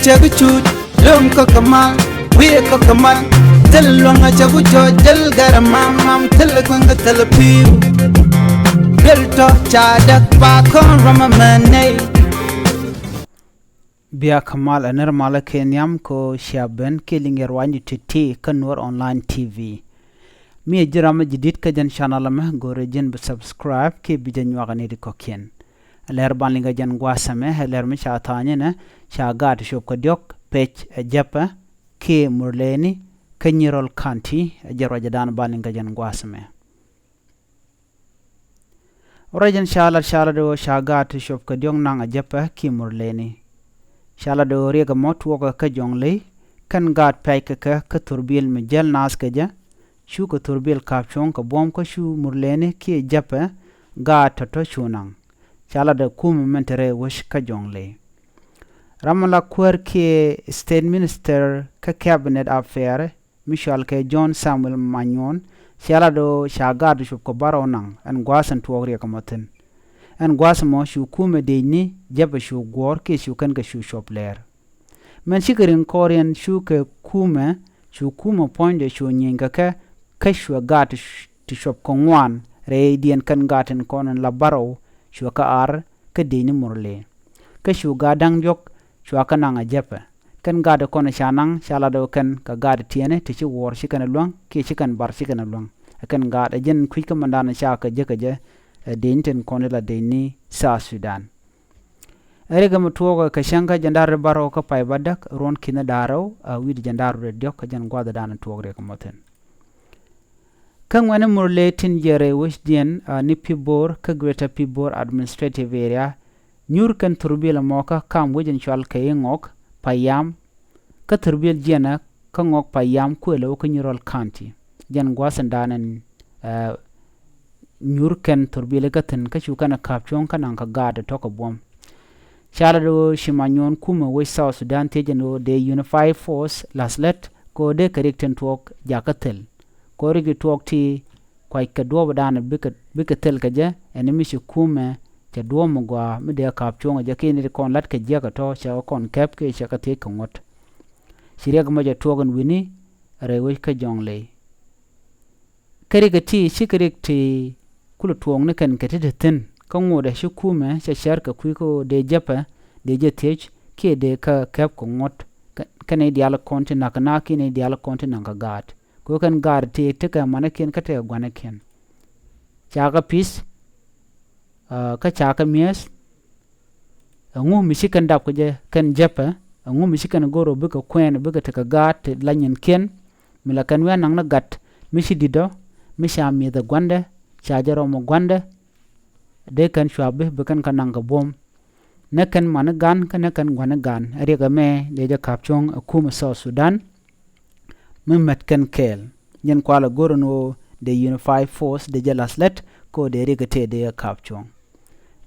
chaguchut lum ko kamal we ko kamal telwanga chagucho jel garamam mam telkwanga telpiu belto chadak pa kon ramamane Bia Kamal anar mala kenyam ko shaben kilinger wanyu titi kanwar online TV. Mi jirama jidit ka jan channel ma gore jen subscribe ke bijan wagane di kokien. Aler banlinga jan gwasame aler mi chatanye na chagat shop ka diok page japa ke murleni kanyirol kanti jarwa jadan banlinga jan gwasame. Orajan shala do chagat shop ka diok nang japa ke murleni. Shala do riga mot woga ka jongle kan gat paika ka turbil me jel nas ka ja shu ka turbil kapchon ka bom ka shu murlene ki japa ga to chunang shala da kum mentere wish ka jongle ramala kwer ki state minister ka cabinet affair Michel ke John Samuel Manyon shala do shaga do shu ko baronang an gwasan tuwri ka matin an gwasamo shu kume de ni jaba shu gor ke shu kan ga shu shopler man shikirin korean shu ke kume point de shu nyinga ka shu gat to shop kongwan re dien kan gaten konan la baro shu ka ar ka de ni murle ka shu gadang jok shu ka nanga japa kan gada kona shanang shala do kan ka gada tiene ti chi wor shi kan luang ke shi kan bar shi kan luang kan gada jen kwi ka mandana sha ka je deinten konela deini sa Sudan erega mtuoga kashanga jandar baro ka pay badak ron kina daro wid jandar re diok jan gwada dan tuogre ka moten kan wana murletin jere wisdien ni pibor ka greater pibor administrative area nyur kan turbil moka kam wajin chwal kay ngok payam ka turbil jena ka ngok payam kwelo ka nyurol county jan gwasan danan nyurken turbile gaten ka chukana kapchon kana ka gada to ka bom chala do shimanyon kuma we South Sudan tejeno de Unified Force laslet ko de correcten talk jakatel ko rigi talk ti kwai ka do badana bikatel ka je enemi shi kuma ta do mugwa mi de kapchon ja kini kon lat ka je ka to cha kon kep ke cha ka te kongot shirya ga maja togan wini rewe ka jongle kariga ti shikrikti kulu tuong ne kan ketete ten kango da shukume cha shar ka kwiko de japa de jetech ke de ka kap ko ngot kane diala konti na kana kine diala konti na ka gat ko kan gar te ka manaken ka te gwanaken chaga pis ka chaka mies ngu misikan dap ko je kan japa ngu misikan goro buka kwen buka te ka gat lanyen ken milakan wa nang na gat misi dido misha mi da gwanda chajaro mo gwanda de kan shwabe bekan kanang ka bom na kan managan kan kan gwanagan ariga me de ja kapchong akuma South Sudan memet kan kel nyen kwala gorono de Unified Force de jalaslet ko de riga te de kapchong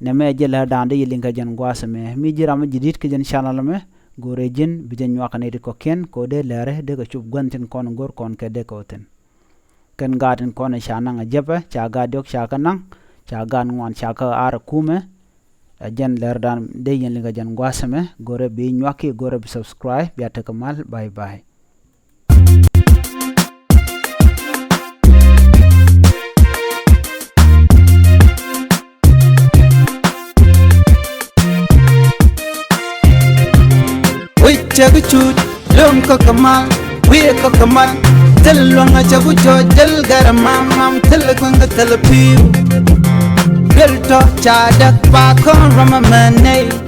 na me jela dande yilinga jan gwasame mi jirama jidit ke jan channel me gore jin bijan wakane de ko ken ko de lere de ga chub gwantin kon gor kon ke de ko ten kan gaden kona shanang ajaba chaga dok chaka nang chaga ngwan chaka ar kume jan lerdan de yen linga jan gwasame gore bi nywaki gore bi subscribe biya takamal bye bye we chaguchut lum ko kamal we ko kamal telwanga chagucho jel garamam mam telkwanga telpiu belto chadak pa kon ramamane